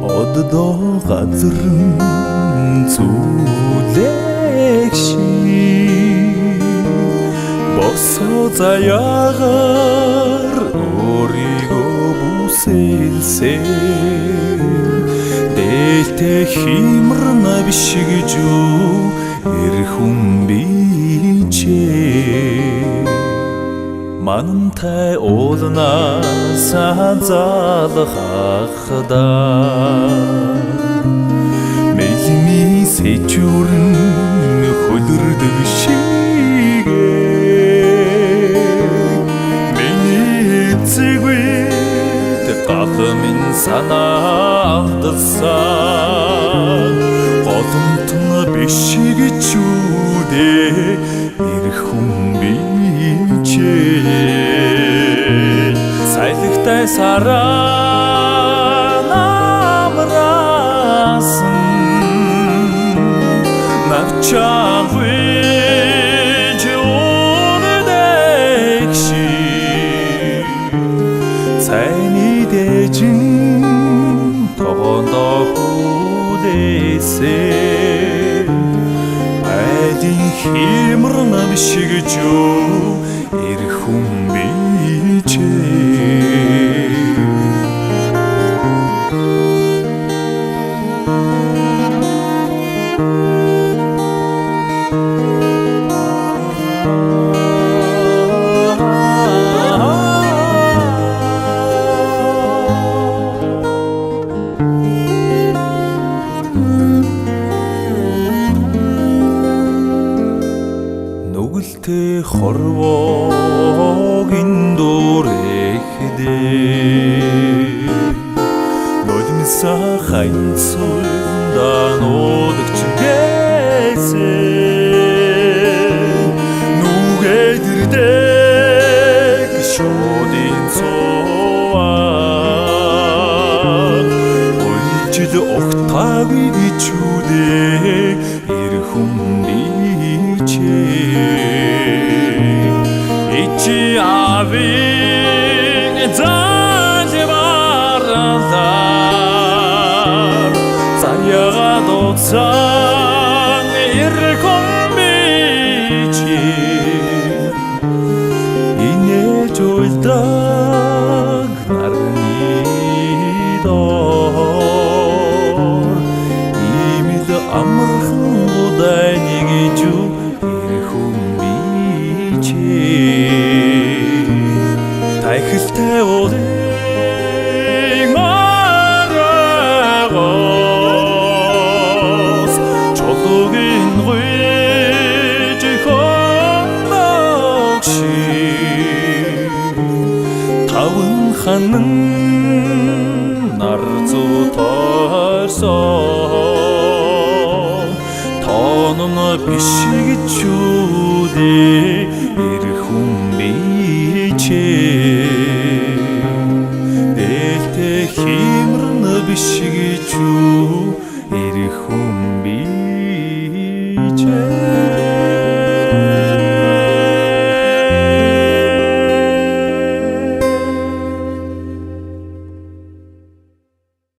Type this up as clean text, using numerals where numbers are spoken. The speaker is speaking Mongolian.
Оддоо газар зүлээгши босоо заяагаар өөрийгөө бүсэлсэн дээлтэй химрна биш гэж эрхэм бичээ мантай уулнаас залхахда мэлми сэжүрэн хөлөрдөг шигээ миний цэгвэд гахмын санаагдсан голомтон биш гэж үдээ эрхэм сайлагтай сараа намрасан навчаагүй жонэдэгши цайны дэжин тогондоо хүлээсээ айдин химрна биш гэж эрхэм нүгэлтэй хорвоогийн дүүрэхдээ нулимсаа хайнцулда нуудагчгээсээ нүгэдэрдэг шуудын цуваа уйжил огтаагүй бичүүдээ эрхэм ичи авиг залбарлаар заяга дуцсан эрхэм бичи инээж уйлдаг нарны доор имид амархан удайныг жүү тайхалтай уулын арагаас чулуугийн гүйж хоногши таван ханан нар зүү тойрсон тонон биш гэж үдээ эрхэм бичээ дээлтэй химрна биш гэж